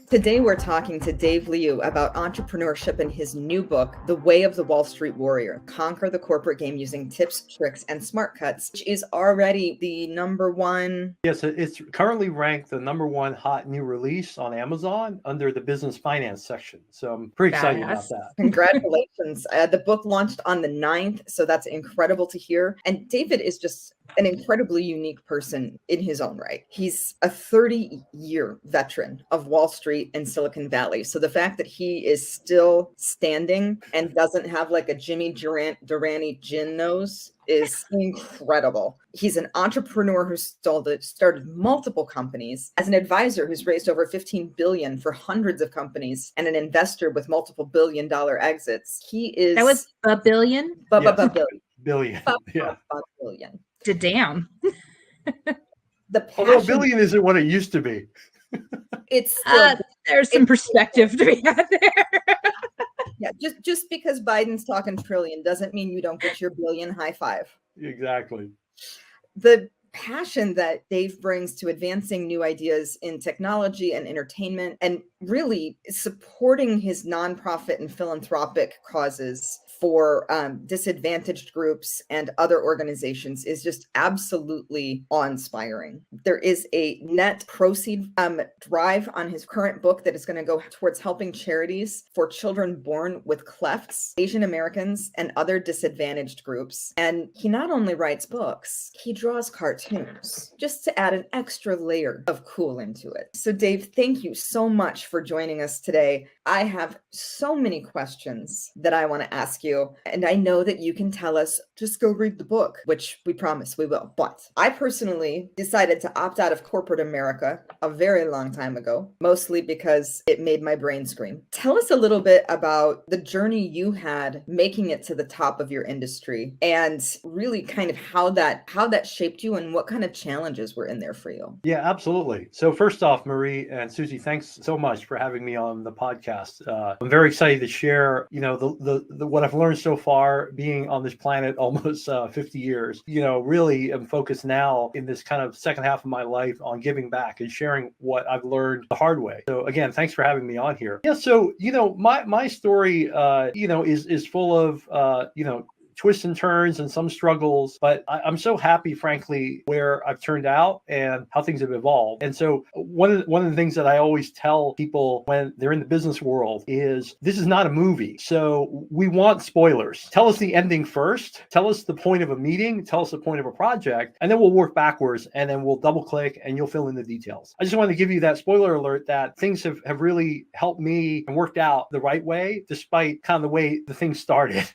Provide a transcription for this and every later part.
Today we're talking to Dave Liu about entrepreneurship in his new book, The Way of the Wall Street Warrior: Conquer the Corporate Game Using Tips, Tricks, and Smartcuts, which is already the number one. Yes, it's currently ranked the number one hot new release on Amazon under the business finance section. So I'm pretty excited about that. Congratulations. The book launched on the 9th, so that's incredible to hear. And David is just an incredibly unique person in his own right. He's a 30-year veteran of Wall Street and Silicon Valley. So the fact that he is still standing and doesn't have like a Jimmy Durante gin nose is incredible. He's an entrepreneur who started multiple companies, as an advisor who's raised over $15 billion for hundreds of companies, and an investor with multiple $billion-dollar exits. He is... That was a billion? Billion. Yeah. Billion. Damn. Although a billion isn't what it used to be. It's still, there's some perspective to be had there. Yeah, just because Biden's talking trillion doesn't mean you don't get your billion high five. Exactly. The passion that Dave brings to advancing new ideas in technology and entertainment, and really supporting his nonprofit and philanthropic causes for disadvantaged groups and other organizations is just absolutely awe-inspiring. There is a net proceed drive on his current book that is going to go towards helping charities for children born with clefts, Asian Americans, and other disadvantaged groups. And he not only writes books, he draws cartoons, just to add an extra layer of cool into it. So Dave, thank you so much for joining us today. I have so many questions that I want to ask you, and I know that you can tell us, just go read the book, which we promise we will. But I personally decided to opt out of corporate America a very long time ago, mostly because it made my brain scream. Tell us a little bit about the journey you had making it to the top of your industry, and really kind of how that shaped you and what kind of challenges were in there for you. Yeah, absolutely. So first off, Marie and Susie, thanks so much for having me on the podcast. I'm very excited to share, the what I've learned so far being on this planet almost 50 years. Really am focused now in this kind of second half of my life on giving back and sharing what I've learned the hard way. So again, thanks for having me on here. Yeah, so my story is full of twists and turns and some struggles, but I'm so happy, frankly, where I've turned out and how things have evolved. And so one of the things that I always tell people when they're in the business world is this is not a movie. So we want spoilers. Tell us the ending first. Tell us the point of a meeting. Tell us the point of a project, and then we'll work backwards, and then we'll double click and you'll fill in the details. I just wanted to give you that spoiler alert that things have really helped me and worked out the right way, despite kind of the way the thing started.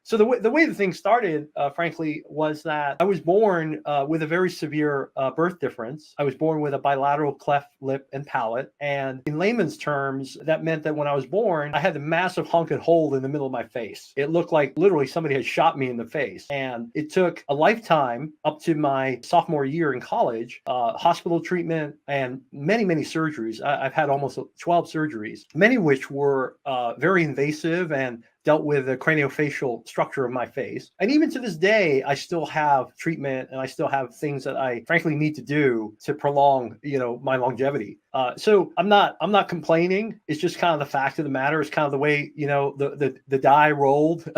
So the way the thing started, frankly, was that I was born with a very severe birth difference. I was born with a bilateral cleft lip and palate. And in layman's terms, that meant that when I was born, I had a massive honking hole in the middle of my face. It looked like literally somebody had shot me in the face. And it took a lifetime up to my sophomore year in college, hospital treatment, and many, many surgeries. I've had almost 12 surgeries, many of which were very invasive and dealt with the craniofacial structure of my face. And even to this day, I still have treatment and I still have things that I frankly need to do to prolong, my longevity. So I'm not complaining. It's just kind of the fact of the matter. It's kind of the way, the die rolled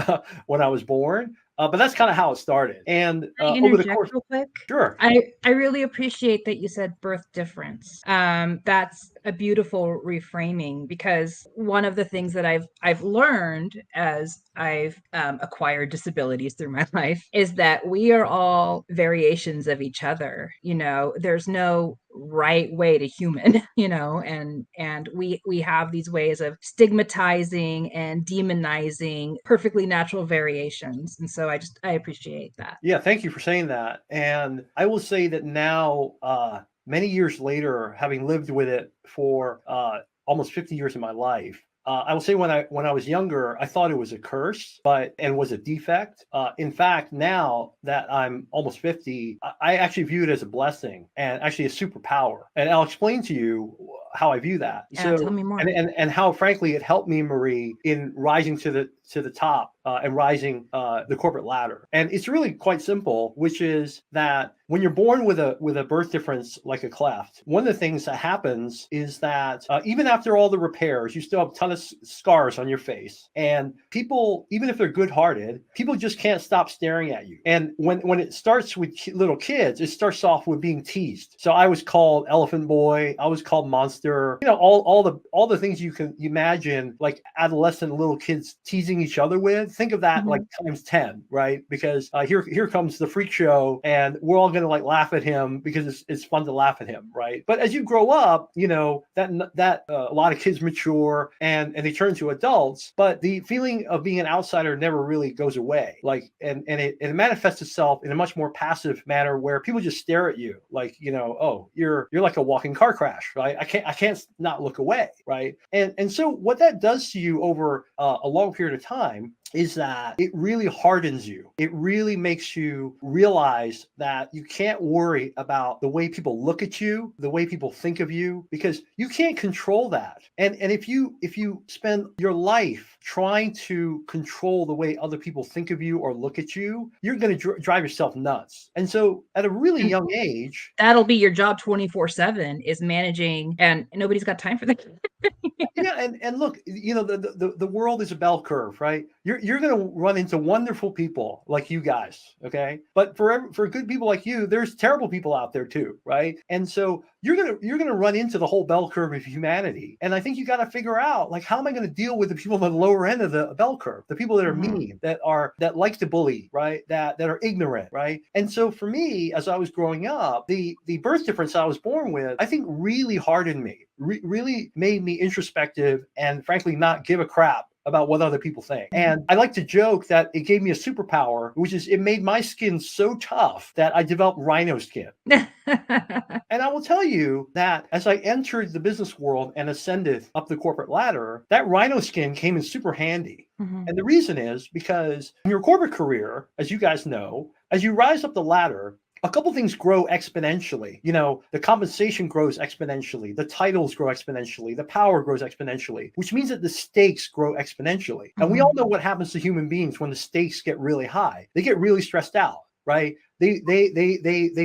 when I was born. But that's kind of how it started. And over the course, real quick? Sure. I really appreciate that you said birth difference. That's a beautiful reframing, because one of the things that I've learned as I've acquired disabilities through my life is that we are all variations of each other. There's no right way to human, and we have these ways of stigmatizing and demonizing perfectly natural variations. And so I appreciate that. Yeah, thank you for saying that. And I will say that now, many years later, having lived with it for almost 50 years of my life, I will say when I was younger, I thought it was a curse, and was a defect. In fact, now that I'm almost 50, I actually view it as a blessing and actually a superpower. And I'll explain to you how I view that. Yeah, tell me more. And how, frankly, it helped me, Marie, in rising to to the top and rising the corporate ladder. And it's really quite simple, which is that when you're born with a birth difference like a cleft, one of the things that happens is that even after all the repairs, you still have a ton of scars on your face. And people, even if they're good-hearted, people just can't stop staring at you. And when it starts with little kids, it starts off with being teased. So I was called Elephant Boy. I was called Monster. You know, all the things you can imagine, like adolescent little kids teasing each other with. Think of that like times 10, right? Because here comes the freak show, and we're all going to like laugh at him because it's fun to laugh at him, right? But as you grow up, you know that a lot of kids mature and they turn into adults, but the feeling of being an outsider never really goes away. Like, and it manifests itself in a much more passive manner where people just stare at you, like, you know, oh, you're like a walking car crash, right? I can't not look away, right? And so what that does to you over a long period of time is that it really hardens you. It really makes you realize that you can't worry about the way people look at you, the way people think of you, because you can't control that. And if you spend your life trying to control the way other people think of you or look at you, you're going to drive yourself nuts. And so at a really young age, that'll be your job 24/7 is managing, and nobody's got time for that. yeah, and look, you know, the world is a bell curve, right? You're going to run into wonderful people like you guys, okay? But for good people like you, there's terrible people out there too, right? And so you're gonna run into the whole bell curve of humanity. And I think you got to figure out, like, how am I going to deal with the people on the lower end of the bell curve, the people that are mean, that like to bully, right? That are ignorant, right? And so for me, as I was growing up, the birth difference I was born with, I think really hardened me. Really made me introspective and frankly not give a crap about what other people think. And I like to joke that it gave me a superpower, which is it made my skin so tough that I developed rhino skin. And I will tell you that as I entered the business world and ascended up the corporate ladder, that rhino skin came in super handy. And the reason is because in your corporate career, as you guys know, as you rise up the ladder, a couple things grow exponentially. You know, the compensation grows exponentially, the titles grow exponentially, the power grows exponentially, which means that the stakes grow exponentially. And we all know what happens to human beings when the stakes get really high. They get really stressed out, right? They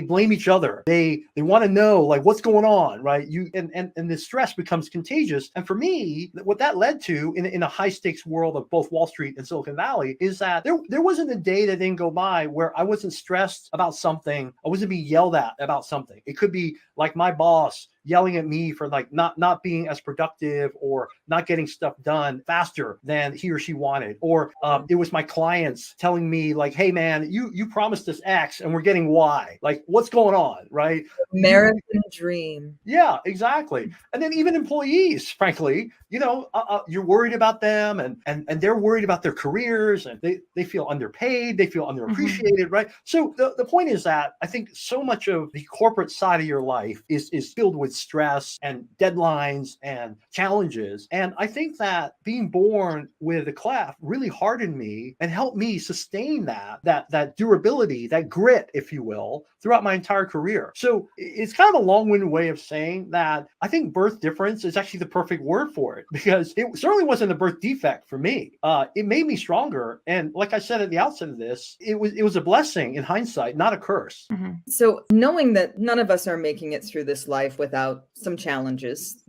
blame each other. They want to know, like, what's going on, right? And the stress becomes contagious. And for me, what that led to in a high stakes world of both Wall Street and Silicon Valley is that there wasn't a day that didn't go by where I wasn't stressed about something. I wasn't being yelled at about something. It could be like my boss yelling at me for like not being as productive or not getting stuff done faster than he or she wanted. Or it was my clients telling me like, hey man, you promised us X and we're getting Y. Like, what's going on, right? American dream. Yeah, exactly. And then even employees, frankly, you know, you're worried about them and they're worried about their careers and they feel underpaid, they feel underappreciated, right? So the point is that I think so much of the corporate side of your life is filled with stress and deadlines and challenges. And I think that being born with a cleft really hardened me and helped me sustain that durability, that grit, if you will, throughout my entire career. So it's kind of a long-winded way of saying that I think birth difference is actually the perfect word for it, because it certainly wasn't a birth defect for me. It made me stronger. And like I said at the outset of this, it was a blessing in hindsight, not a curse. So knowing that none of us are making it through this life without some challenges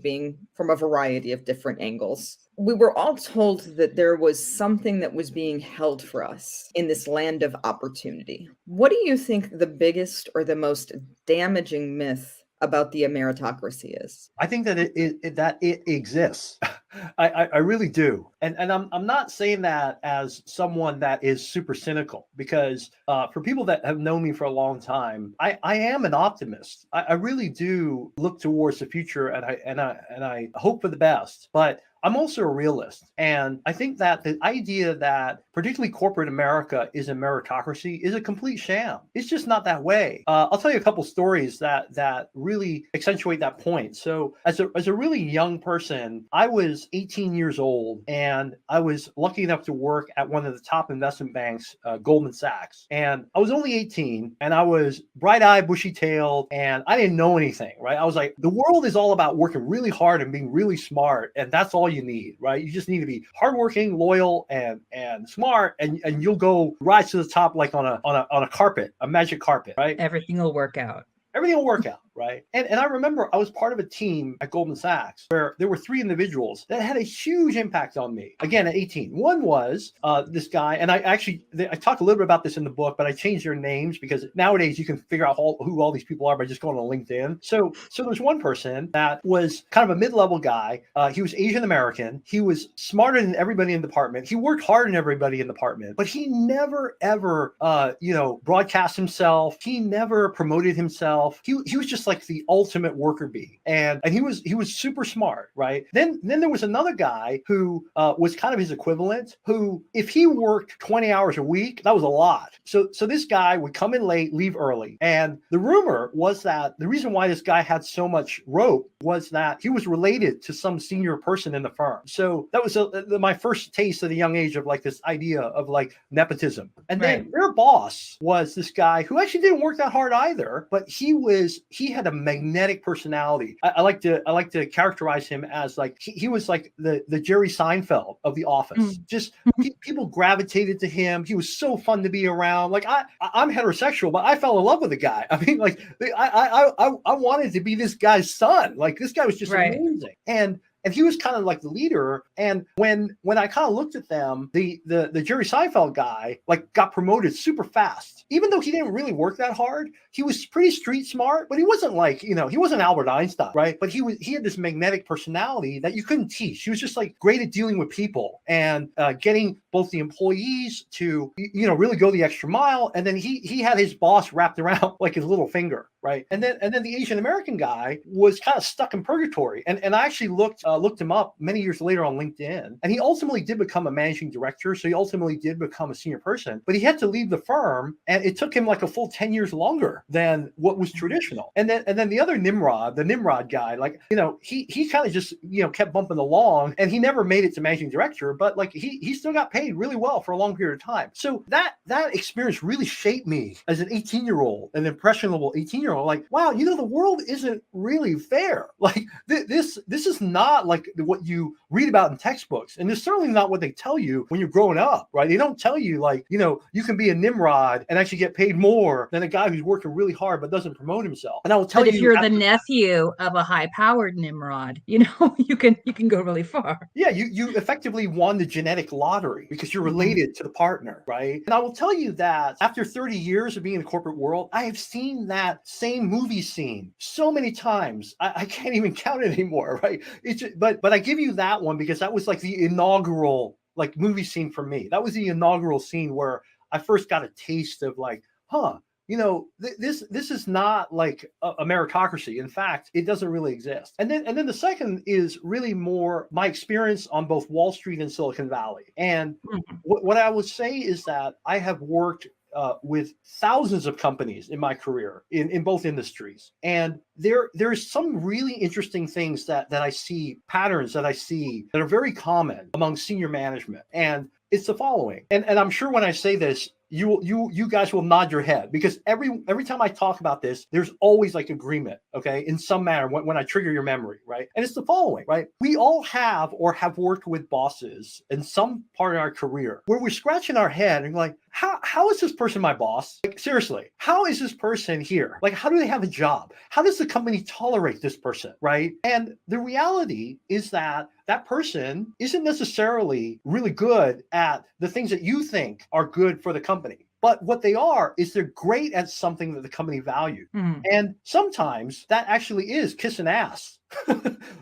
being from a variety of different angles, we were all told that there was something that was being held for us in this land of opportunity. What do you think the biggest or the most damaging myth about the meritocracy is? I think that it exists. I really do. And I'm not saying that as someone that is super cynical, because for people that have known me for a long time, I am an optimist. I really do look towards the future and I hope for the best. But I'm also a realist. And I think that the idea that particularly corporate America is a meritocracy is a complete sham. It's just not that way. I'll tell you a couple stories that really accentuate that point. So as a really young person, I was 18 years old and I was lucky enough to work at one of the top investment banks, Goldman Sachs. And I was only 18 and I was bright-eyed, bushy-tailed, and I didn't know anything, right? I was like, the world is all about working really hard and being really smart. And that's all you you need, right? You just need to be hardworking, loyal, and smart, and you'll go rise to the top like on a carpet, a magic carpet, right? Everything will work out. Everything will work out, right? And I remember I was part of a team at Goldman Sachs where there were 3 individuals that had a huge impact on me. Again, at 18. One was this guy, and I talk a little bit about this in the book, but I changed their names because nowadays you can figure out who all these people are by just going on LinkedIn. So there's one person that was kind of a mid-level guy. He was Asian American. He was smarter than everybody in the department. He worked harder than everybody in the department, but he never ever broadcast himself. He never promoted himself. He was just like the ultimate worker bee, and he was super smart, right? Then there was another guy who was kind of his equivalent, who if he worked 20 hours a week, that was a lot. So this guy would come in late, leave early, and the rumor was that the reason why this guy had so much rope was that he was related to some senior person in the firm. So that was my first taste at a young age of like this idea of like nepotism. And then their boss was this guy who actually didn't work that hard either, but he had a magnetic personality. I like to characterize him as like he was like the Jerry Seinfeld of The Office. Just people gravitated to him. He was so fun to be around. Like I'm heterosexual, but I fell in love with the guy. I mean, like I wanted to be this guy's son. Like this guy was just amazing. And he was kind of like the leader. And when I kind of looked at them, the Jerry Seinfeld guy like got promoted super fast. Even though he didn't really work that hard, he was pretty street smart, but he wasn't like, he wasn't Albert Einstein, right? But he had this magnetic personality that you couldn't teach. He was just like great at dealing with people and getting both the employees to, really go the extra mile. And then he had his boss wrapped around like his little finger, right? And then the Asian American guy was kind of stuck in purgatory. And I actually looked him up many years later on LinkedIn, and he ultimately did become a managing director. So he ultimately did become a senior person, but he had to leave the firm, and it took him like a full 10 years longer than what was traditional. And then the other Nimrod, the Nimrod guy, like, he kind of just, kept bumping along, and he never made it to managing director, but like he still got paid really well for a long period of time. So that experience really shaped me as an 18-year-old, an impressionable 18-year-old. Like, wow, the world isn't really fair. Like this is not like what you read about in textbooks, and it's certainly not what they tell you when you're growing up, right? They don't tell you like, you can be a Nimrod and actually get paid more than a guy who's working really hard but doesn't promote himself. And I will tell you, but if you're the nephew of a high-powered Nimrod, you can go really far. Yeah, you effectively won the genetic lottery because you're related to the partner, right? And I will tell you that after 30 years of being in the corporate world, I have seen that same movie scene so many times. I can't even count it anymore, right? But I give you that one because that was like the inaugural like movie scene for me. That was the inaugural scene where I first got a taste of like, this is not like a meritocracy. In fact, it doesn't really exist. And then the second is really more my experience on both Wall Street and Silicon Valley. And what I would say is that I have worked with thousands of companies in my career in both industries. And there's some really interesting things that I see, patterns that I see that are very common among senior management. And it's the following. And I'm sure when I say this, you guys will nod your head because every time I talk about this, there's always like agreement, okay, in some manner when I trigger your memory, right? And it's the following, right? We all have or have worked with bosses in some part of our career where we're scratching our head and like, how is this person my boss? Like, seriously, how is this person here? Like, how do they have a job? How does the company tolerate this person, right? And the reality is that person isn't necessarily really good at the things that you think are good for the company. But what they are is they're great at something that the company values. And sometimes that actually is kissing ass.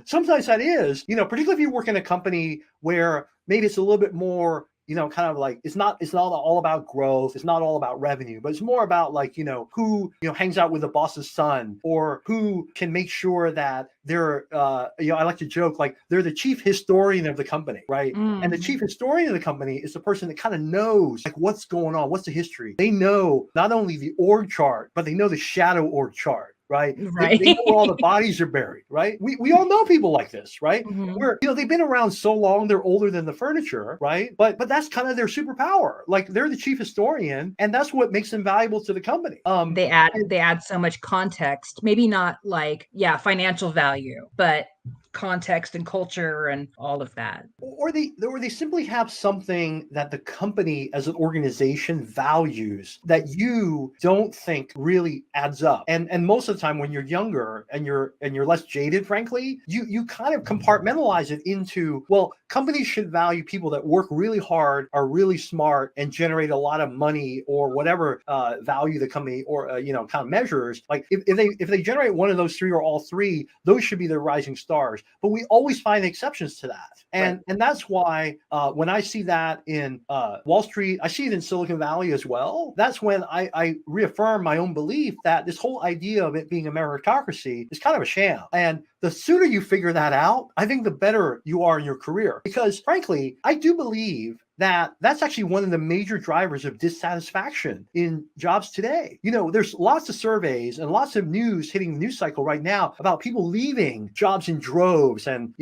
Sometimes that is, particularly if you work in a company where maybe it's a little bit more, kind of like it's not all about growth. It's not all about revenue, but it's more about like, who, hangs out with the boss's son or who can make sure that they're, I like to joke, like they're the chief historian of the company, right? And the chief historian of the company is the person that kind of knows like what's going on, what's the history. They know not only the org chart, but they know the shadow org chart. Right. They know where all the bodies are buried. Right. We all know people like this. Right. Where, they've been around so long, they're older than the furniture. Right. But that's kind of their superpower. Like they're the chief historian. And that's what makes them valuable to the company. They add so much context, maybe not like, financial value, but context and culture and all of that. Or they simply have something that the company as an organization values that you don't think really adds up. And most of the time when you're younger and you're less jaded, frankly, you kind of compartmentalize it into, well, companies should value people that work really hard, are really smart, and generate a lot of money or whatever value the company or kind of measures. Like if they generate one of those three or all three, those should be their rising stars. But we always find exceptions to that. And that's why when I see that in Wall Street, I see it in Silicon Valley as well. That's when I reaffirm my own belief that this whole idea of it being a meritocracy is kind of a sham. And the sooner you figure that out, I think the better you are in your career. Because frankly, I do believe that's actually one of the major drivers of dissatisfaction in jobs today. There's lots of surveys and lots of news hitting the news cycle right now about people leaving jobs in droves and,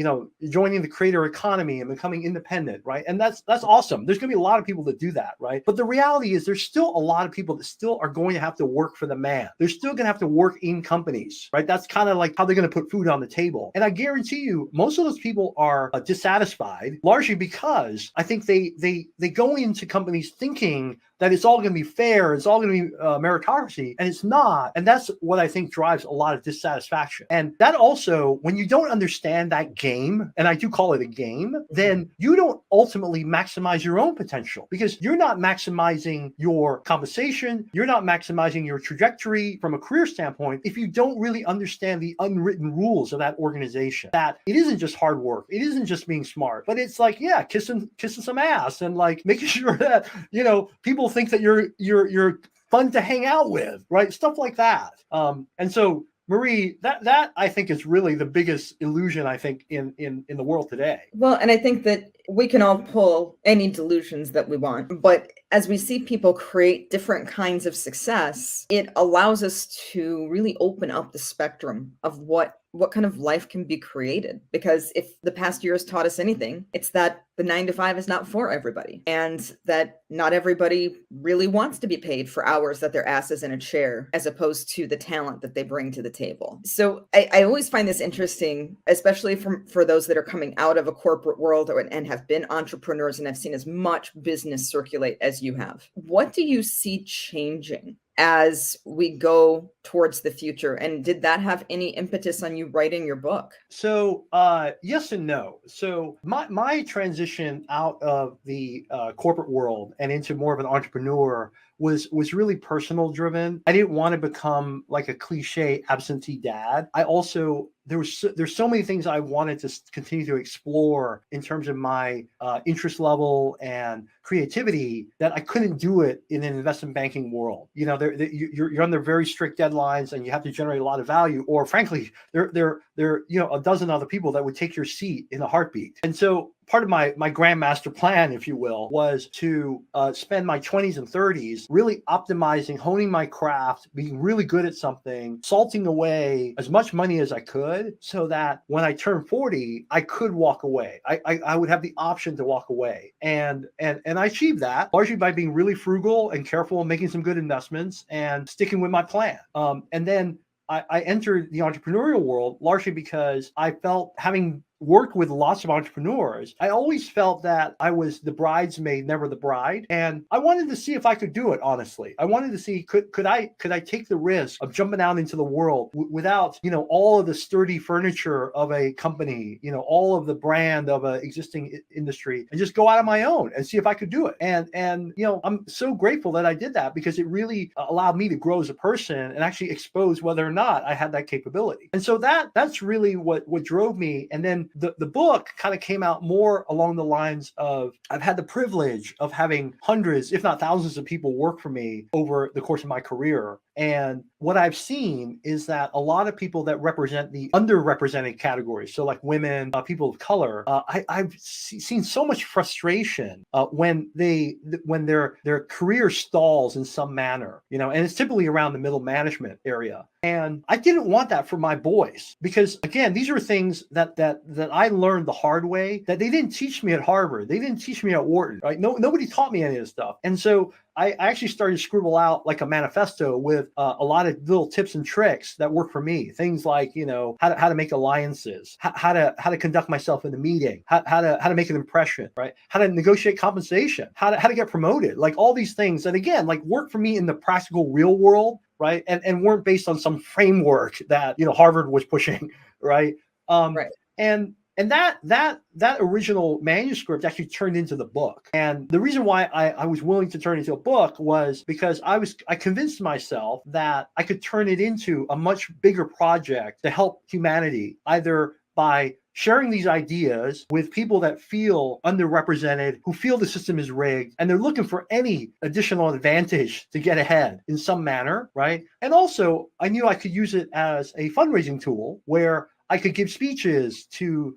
joining the creator economy and becoming independent, right? And that's awesome. There's going to be a lot of people that do that, right? But the reality is there's still a lot of people that still are going to have to work for the man. They're still going to have to work in companies, right? That's kind of like how they're going to put food on the table. And I guarantee you, most of those people are dissatisfied, largely because I think they go into companies thinking that it's all going to be fair, it's all going to be meritocracy, and it's not. And that's what I think drives a lot of dissatisfaction. And that also, when you don't understand that game, and I do call it a game, then you don't ultimately maximize your own potential because you're not maximizing your compensation, you're not maximizing your trajectory from a career standpoint if you don't really understand the unwritten rules of that organization. That it isn't just hard work, it isn't just being smart, but it's like, yeah, kissing some ass and like making sure that, people think that you're fun to hang out with, right? Stuff like that. And so, Marie, that I think is really the biggest illusion, I think, in the world today. Well, and I think that we can all pull any delusions that we want, but as we see people create different kinds of success, it allows us to really open up the spectrum of what kind of life can be created. Because if the past year has taught us anything, it's that the 9-to-5 is not for everybody, and that not everybody really wants to be paid for hours that their ass is in a chair, as opposed to the talent that they bring to the table. So I always find this interesting, especially for those that are coming out of a corporate world and have been entrepreneurs and have seen as much business circulate as you have. What do you see changing as we go towards the future? And did that have any impetus on you writing your book? So yes and no. So my transition out of the corporate world and into more of an entrepreneur was really personal driven. I didn't want to become like a cliche absentee dad. I also there's so many things I wanted to continue to explore in terms of my interest level and creativity that I couldn't do it in an investment banking world. You're under very strict deadlines and you have to generate a lot of value. Or frankly, there a dozen other people that would take your seat in a heartbeat. And so part of my grandmaster plan, if you will, was to spend my 20s and 30s really optimizing, honing my craft, being really good at something, salting away as much money as I could so that when I turned 40, I could walk away. I would have the option to walk away. And I achieved that largely by being really frugal and careful and making some good investments and sticking with my plan. And then I entered the entrepreneurial world largely because I felt, having worked with lots of entrepreneurs, I always felt that I was the bridesmaid, never the bride. And I wanted to see if I could do it, honestly. I wanted to see, could I take the risk of jumping out into the world without, all of the sturdy furniture of a company, all of the brand of an existing industry, and just go out on my own and see if I could do it. And I'm so grateful that I did that because it really allowed me to grow as a person and actually expose whether or not I had that capability. And so that's really what drove me. And then the book kind of came out more along the lines of, I've had the privilege of having hundreds, if not thousands of people work for me over the course of my career. And what I've seen is that a lot of people that represent the underrepresented categories, so like women, people of color, I've seen so much frustration when their career stalls in some manner, and it's typically around the middle management area. And I didn't want that for my boys because, again, these are things that I learned the hard way that they didn't teach me at Harvard. They didn't teach me at Wharton, right? Nobody taught me any of this stuff. And so I actually started to scribble out like a manifesto with a lot of little tips and tricks that work for me. Things like, how to make alliances, how to conduct myself in a meeting, how to make an impression, right? How to negotiate compensation, how to get promoted, like all these things that again, like work for me in the practical real world, right? And weren't based on some framework that, Harvard was pushing, right? Right. And that original manuscript actually turned into the book. And the reason why I was willing to turn it into a book was because I convinced myself that I could turn it into a much bigger project to help humanity, either by sharing these ideas with people that feel underrepresented, who feel the system is rigged, and they're looking for any additional advantage to get ahead in some manner, right? And also, I knew I could use it as a fundraising tool where I could give speeches to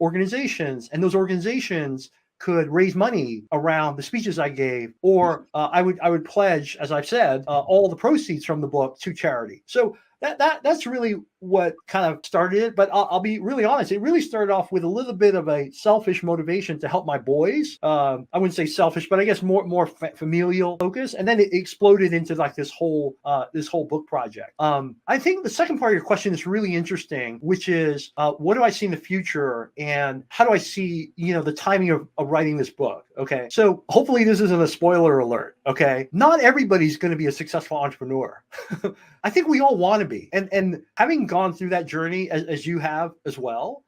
organizations, and those organizations could raise money around the speeches I gave, or I would pledge, as I've said, all the proceeds from the book to charity. So that's really what kind of started it. But I'll be really honest, it really started off with a little bit of a selfish motivation to help my boys. I wouldn't say selfish, but I guess more familial focus. And then it exploded into like this whole book project. I think the second part of your question is really interesting, which is what do I see in the future, and how do I see the timing of writing this book? Okay, so hopefully this isn't a spoiler alert. Okay, not everybody's going to be a successful entrepreneur. I think we all want to be, and having gone through that journey as you have as well,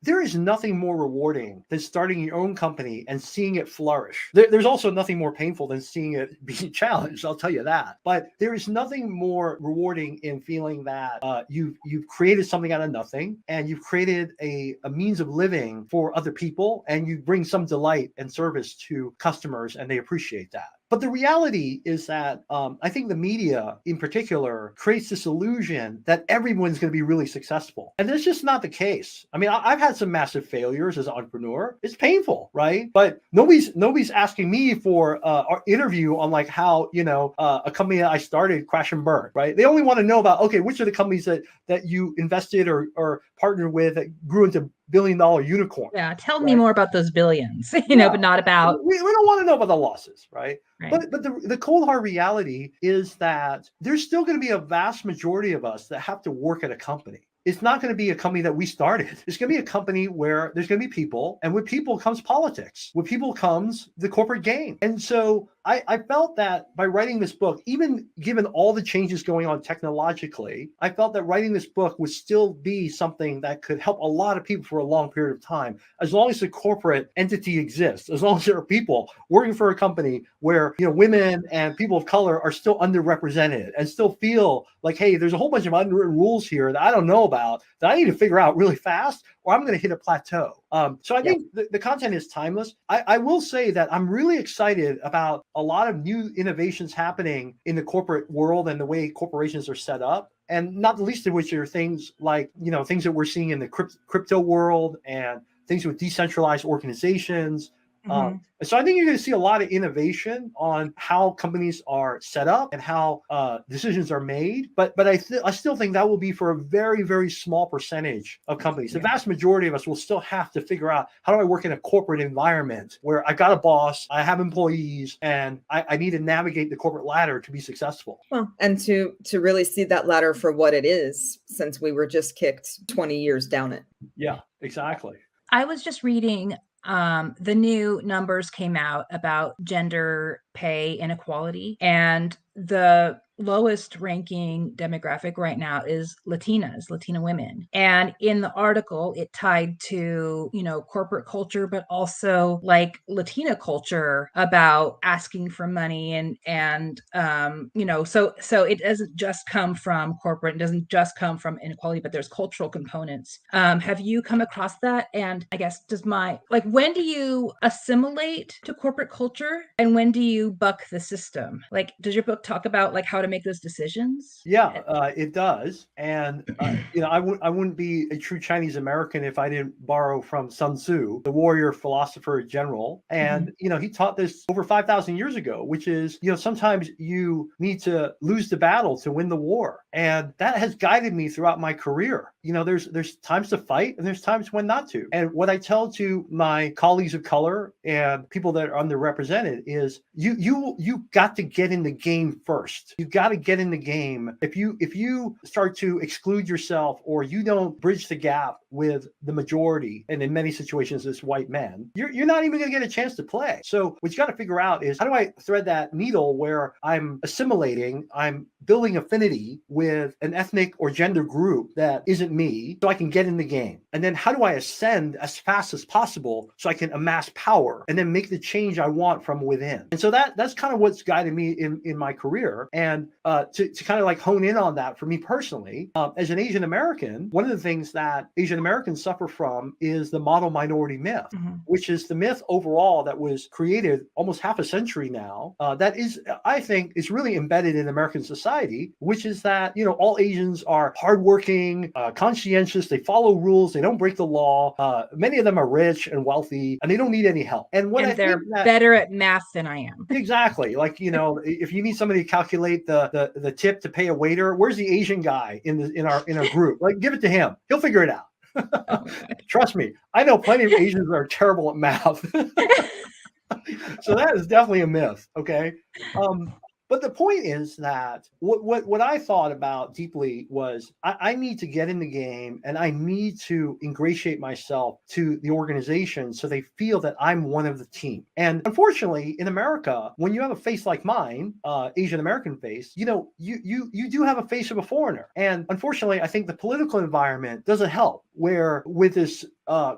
there is nothing more rewarding than starting your own company and seeing it flourish. There's also nothing more painful than seeing it be challenged, I'll tell you that. But there is nothing more rewarding in feeling that you've created something out of nothing, and you've created a means of living for other people, and you bring some delight and service to customers, and they appreciate that. But the reality is that I think the media in particular creates this illusion that everyone's going to be really successful. And that's just not the case. I mean, I've had some massive failures as an entrepreneur. It's painful, right? But nobody's asking me for an interview on like how, a company that I started crash and burn, right? They only want to know about, okay, which are the companies that you invested or partnered with that grew into billion-dollar unicorn. Yeah, tell me more about those billions, but not about. We don't want to know about the losses, right? Right. But the cold hard reality is that there's still going to be a vast majority of us that have to work at a company. It's not going to be a company that we started. It's going to be a company where there's going to be people, and with people comes politics. With people comes the corporate game. And so I felt that by writing this book, even given all the changes going on technologically, I felt that writing this book would still be something that could help a lot of people for a long period of time, as long as the corporate entity exists, as long as there are people working for a company where women and people of color are still underrepresented and still feel like, hey, there's a whole bunch of unwritten rules here that I don't know about that I need to figure out really fast, or I'm going to hit a plateau. So I think the content is timeless. I will say that I'm really excited about a lot of new innovations happening in the corporate world and the way corporations are set up. And not the least of which are things like, things that we're seeing in the crypto world and things with decentralized organizations. So I think you're going to see a lot of innovation on how companies are set up and how decisions are made. But I still think that will be for a very, very small percentage of companies. The vast majority of us will still have to figure out, how do I work in a corporate environment where I got a boss, I have employees, and I need to navigate the corporate ladder to be successful. Well, and to really see that ladder for what it is, since we were just kicked 20 years down it. Yeah, exactly. I was just reading the new numbers came out about gender pay inequality, and the lowest ranking demographic right now is Latina women. And in the article, it tied to, corporate culture, but also like Latina culture about asking for money and so it doesn't just come from corporate, it doesn't just come from inequality, but there's cultural components. Have you come across that? And I guess when do you assimilate to corporate culture, and when do you buck the system? Like, does your book talk about like how to make those decisions? Yeah, it does. And, I wouldn't be a true Chinese American if I didn't borrow from Sun Tzu, the warrior philosopher general. And, he taught this over 5,000 years ago, which is, sometimes you need to lose the battle to win the war. And that has guided me throughout my career. there's times to fight and there's times when not to. And what I tell to my colleagues of color and people that are underrepresented is you got to get in the game first. You got to get in the game. If you start to exclude yourself or you don't bridge the gap with the majority, and in many situations it's white men, you're not even going to get a chance to play. So what you got to figure out is, how do I thread that needle where I'm assimilating, I'm building affinity with an ethnic or gender group that isn't me, so I can get in the game? And then how do I ascend as fast as possible so I can amass power and then make the change I want from within? And so that's kind of what's guided me in my career. And to kind of like hone in on that for me personally, as an Asian American, one of the things that Asian Americans suffer from is the model minority myth, which is the myth overall that was created almost half a century now, that is, I think, is really embedded in American society, which is that, all Asians are hardworking, conscientious, they follow rules, they don't break the law. Many of them are rich and wealthy, and they don't need any help. And they're better at math than I am. Exactly. Like, if you need somebody to calculate the tip to pay a waiter, where's the Asian guy in our group? Like, give it to him. He'll figure it out. Oh, trust me, I know plenty of Asians that are terrible at math. So that is definitely a myth. Okay. But the point is that what I thought about deeply was I need to get in the game and I need to ingratiate myself to the organization so they feel that I'm one of the team. And unfortunately, in America, when you have a face like mine, Asian American face, you do have a face of a foreigner. And unfortunately, I think the political environment doesn't help, where with this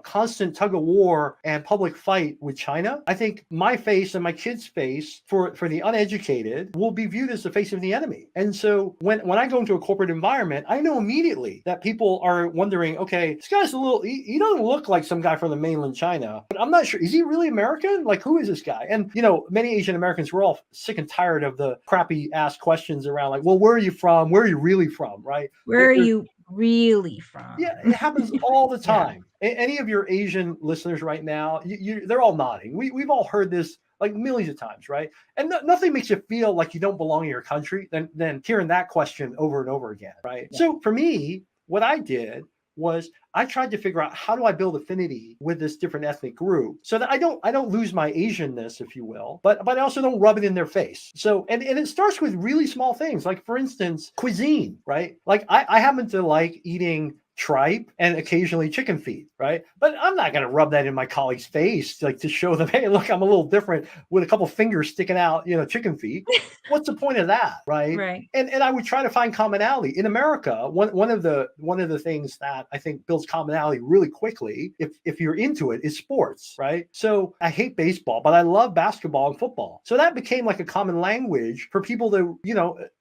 constant tug of war and public fight with China, I think my face and my kids' face for the uneducated will be viewed as the face of the enemy. And so when I go into a corporate environment, I know immediately that people are wondering, okay, this guy's he doesn't look like some guy from the mainland China, but I'm not sure, is he really American? Like, who is this guy? And many Asian Americans, we're all sick and tired of the crappy ass questions around, like, well, where are you from? Where are you really from? Right? Where are you really from? Yeah, it happens all the time. Yeah. Any of your Asian listeners right now, they're all nodding. We've all heard this like millions of times, right? And nothing makes you feel like you don't belong in your country than hearing that question over and over again, right? Yeah. So for me, what I did was I tried to figure out, how do I build affinity with this different ethnic group so that I don't lose my Asianness, if you will, but I also don't rub it in their face. So, and it starts with really small things, like, for instance, cuisine, right? Like I happen to like eating tripe and occasionally chicken feet, right? But I'm not going to rub that in my colleague's face, like, to show them, hey, look, I'm a little different with a couple fingers sticking out, chicken feet. What's the point of that, right? Right. And I would try to find commonality. In America, one of the things that I think builds commonality really quickly, if you're into it, is sports, right? So I hate baseball, but I love basketball and football. So that became like a common language for people to,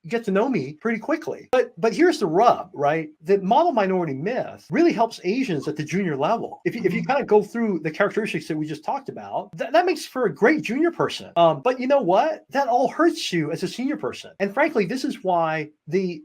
get to know me pretty quickly. But here's the rub, right? The model minority myth really helps Asians at the junior level. If you kind of go through the characteristics that we just talked about, that makes for a great junior person. But you know what? That all hurts you as a senior person. And frankly, this is why the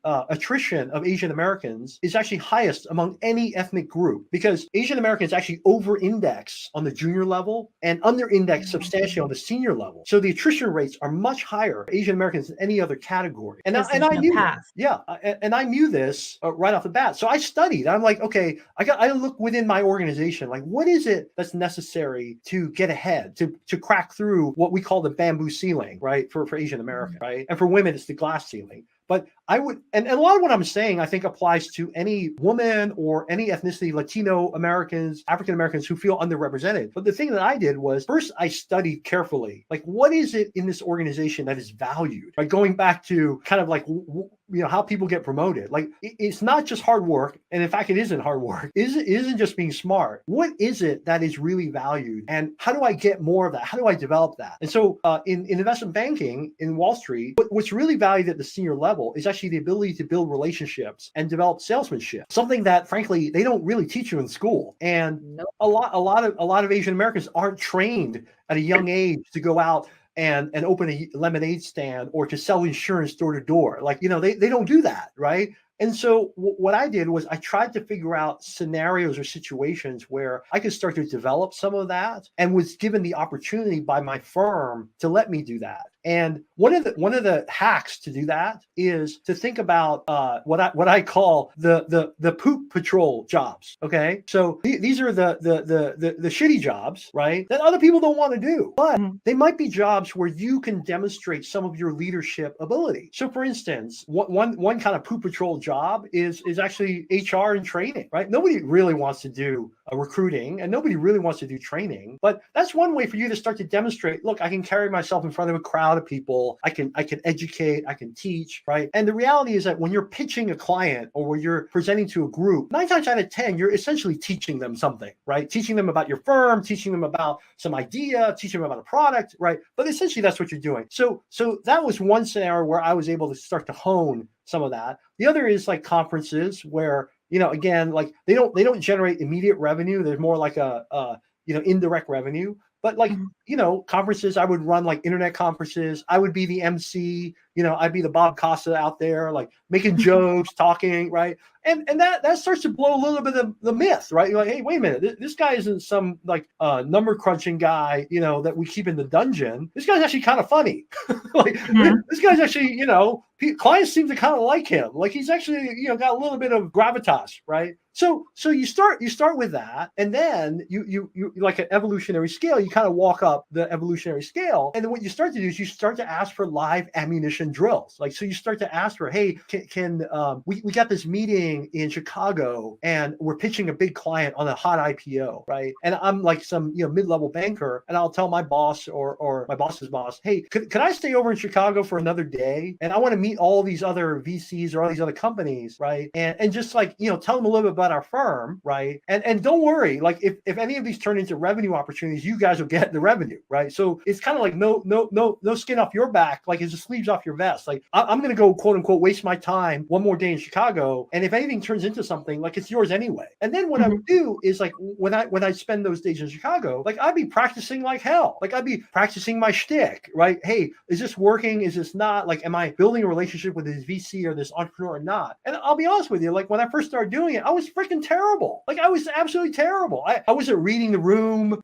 attrition of Asian Americans is actually highest among any ethnic group, because Asian Americans actually over-index on the junior level and under-index substantially on the senior level. So the attrition rates are much higher for Asian Americans than any other category. And I knew that. Yeah, and I knew this right off the bat. So I studied. I'm like, okay, I look within my organization, like, what is it that's necessary to get ahead, to crack through what we call the bamboo ceiling, right? For Asian American, right? And for women, it's the glass ceiling. But I would, and a lot of what I'm saying, I think, applies to any woman or any ethnicity, Latino Americans, African Americans who feel underrepresented. But the thing that I did was, first, I studied carefully, like, what is it in this organization that is valued? Like, going back to kind of like, how people get promoted. Like, it's not just hard work. And in fact, it isn't hard work. It isn't just being smart. What is it that is really valued? And how do I get more of that? How do I develop that? And so in investment banking in Wall Street, what's really valued at the senior level is actually the ability to build relationships and develop salesmanship, something that, frankly, they don't really teach you in school. And a lot of Asian Americans aren't trained at a young age to go out and open a lemonade stand or to sell insurance door to door. Like, they don't do that, right? And so what I did was I tried to figure out scenarios or situations where I could start to develop some of that, and was given the opportunity by my firm to let me do that. And one of the hacks to do that is to think about what I call the poop patrol jobs. Okay, so these are the shitty jobs, right? That other people don't want to do, but they might be jobs where you can demonstrate some of your leadership ability. So, for instance, one kind of poop patrol job is actually HR and training, right? Nobody really wants to do recruiting, and nobody really wants to do training, but that's one way for you to start to demonstrate, look, I can carry myself in front of a crowd of people. I can educate, I can teach, right? And the reality is that when you're pitching a client or when you're presenting to a group, 9 times out of 10, you're essentially teaching them something, right? Teaching them about your firm, teaching them about some idea, teaching them about a product, right? But essentially that's what you're doing. So that was one scenario where I was able to start to hone some of that. The other is like conferences where, again, like they don't generate immediate revenue. There's more like a indirect revenue. But like, conferences, I would run like internet conferences. I would be the MC, I'd be the Bob Costa out there, like making jokes, talking, right? And that starts to blow a little bit of the myth, right? You're like, hey, wait a minute, this guy isn't some like number crunching guy, that we keep in the dungeon. This guy's actually kind of funny. Like this guy's actually, clients seem to kind of like him. Like he's actually, got a little bit of gravitas, right? So you start with that, and then you like an evolutionary scale, you kind of walk up the evolutionary scale, and then what you start to do is you start to ask for live ammunition drills. Like, so you start to ask for, hey, can we got this meeting in Chicago, and we're pitching a big client on a hot IPO, right? And I'm like some mid-level banker, and I'll tell my boss or my boss's boss, hey, could I stay over in Chicago for another day? And I want to meet all these other VCs or all these other companies, right? And just like tell them a little bit about our firm, right? And don't worry, like if any of these turn into revenue opportunities, you guys will get the revenue, right? So it's kind of like no skin off your back, like it's the sleeves off your vest. Like I'm going to go quote unquote waste my time one more day in Chicago, and if anything turns into something, like it's yours anyway. And then what I would do is like when I spend those days in Chicago, like I'd be practicing like hell. Like I'd be practicing my shtick, right? Hey, is this working? Is this not? Like, am I building a relationship with this VC or this entrepreneur or not? And I'll be honest with you, like when I first started doing it, I was freaking terrible. Like I was absolutely terrible. I wasn't reading the room.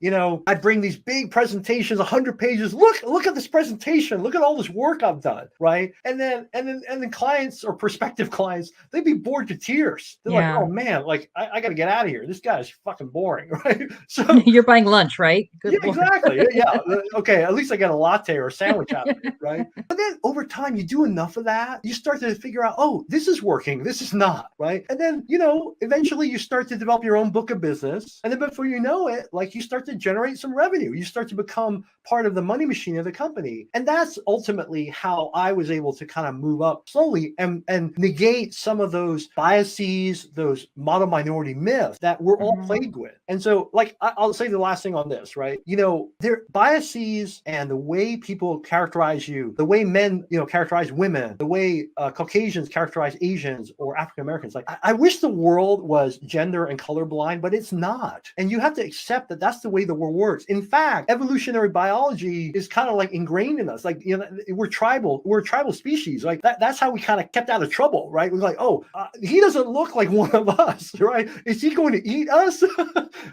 I'd bring these big presentations, 100 pages. Look at this presentation. Look at all this work I've done, right? And then clients or prospective clients, they'd be bored to tears. They're like, oh man, like I got to get out of here. This guy is fucking boring, right? So you're buying lunch, right? Good yeah, Lord. Exactly. Yeah. Okay. At least I got a latte or a sandwich out of it, right? But then over time, you do enough of that, you start to figure out, oh, this is working, this is not, right? And then, eventually you start to develop your own book of business. And then before you know it, like you start to generate some revenue. You start to become part of the money machine of the company. And that's ultimately how I was able to kind of move up slowly and negate some of those biases, those model minority myths that we're all plagued with. And so like, I'll say the last thing on this, right? Their biases and the way people characterize you, the way men, characterize women, the way Caucasians characterize Asians or African Americans. Like, I wish the world was gender and colorblind, but it's not. And you have to accept that that's the way the world works. In fact, evolutionary biology is kind of like ingrained in us. Like, we're a tribal species. Like that's how we kind of kept out of trouble, right? We're like, oh, he doesn't look like one of us, right? Is he going to eat us?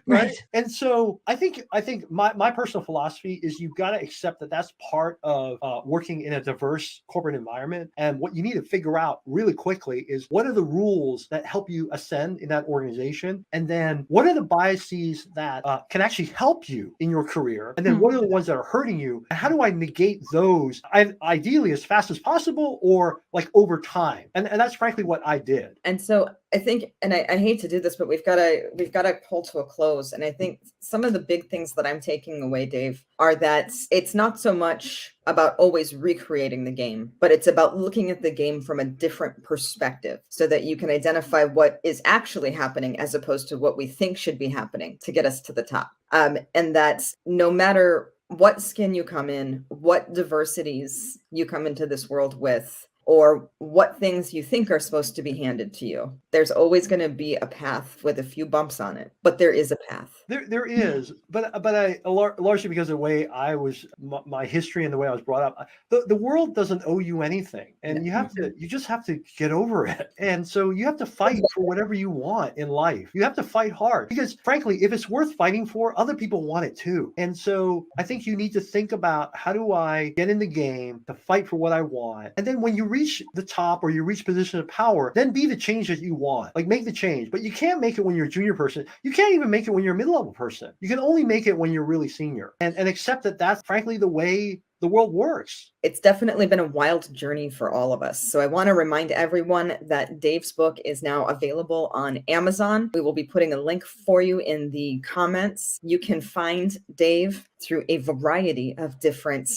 Right? And so I think my personal philosophy is you've got to accept that that's part of working in a diverse corporate environment. And what you need to figure out really quickly is what are the rules that help you ascend in that organization? And then what are the biases that can actually help you in your career? And then what are the ones that are hurting you? And how do I negate those ideally as fast as possible or like over time? And that's frankly what I did. And so I think, and I hate to do this, but we've got to pull to a close. And I think some of the big things that I'm taking away, Dave, are that it's not so much about always recreating the game, but it's about looking at the game from a different perspective so that you can identify what is actually happening as opposed to what we think should be happening to get us to the top. And that's no matter what skin you come in, what diversities you come into this world with, or what things you think are supposed to be handed to you. There's always going to be a path with a few bumps on it, but there is a path. There is, but I largely because of the way I was, my history and the way I was brought up, the world doesn't owe you anything, and you just have to get over it. And so you have to fight for whatever you want in life. You have to fight hard because, frankly, if it's worth fighting for, other people want it too. And so I think you need to think about, how do I get in the game to fight for what I want? And then when you reach the top or you reach position of power, then be the change that you want. Like, make the change. But you can't make it when you're a junior person. You can't even make it when you're a middle-level person. You can only make it when you're really senior. And accept that that's frankly the way the world works. It's definitely been a wild journey for all of us. So I want to remind everyone that Dave's book is now available on Amazon. We will be putting a link for you in the comments. You can find Dave through a variety of different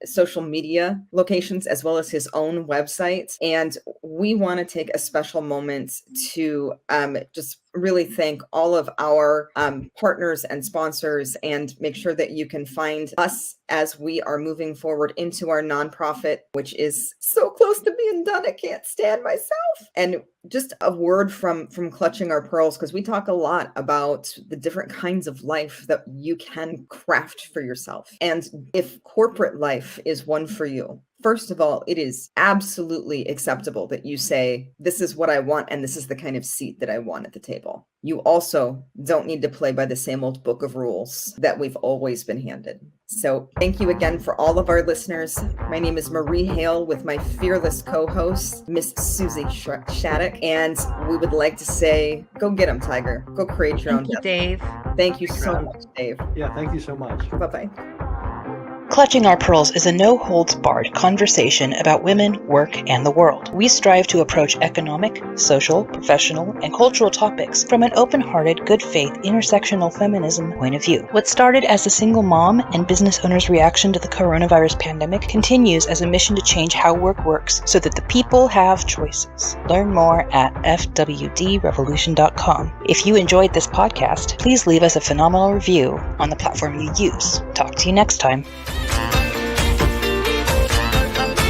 social media locations, as well as his own website. And we want to take a special moment to just really thank all of our partners and sponsors, and make sure that you can find us as we are moving forward into our nonprofit, which is so close to being done. I can't stand myself. And just a word from Clutching Our Pearls, because we talk a lot about the different kinds of life that you can craft for yourself. And if corporate life is one for you, first of all, it is absolutely acceptable that you say, this is what I want, and this is the kind of seat that I want at the table. You also don't need to play by the same old book of rules that we've always been handed. So thank you again for all of our listeners. My name is Marie Hale with my fearless co-host, Miss Susie Shattuck. And we would like to say, go get them, Tiger. Go create your own. Thank you, Dave. Thank you so much, Dave. Yeah, thank you so much. Bye-bye. Clutching Our Pearls is a no-holds-barred conversation about women, work, and the world. We strive to approach economic, social, professional, and cultural topics from an open-hearted, good-faith, intersectional feminism point of view. What started as a single mom and business owner's reaction to the coronavirus pandemic continues as a mission to change how work works so that the people have choices. Learn more at fwdrevolution.com. If you enjoyed this podcast, please leave us a phenomenal review on the platform you use. Talk to you next time.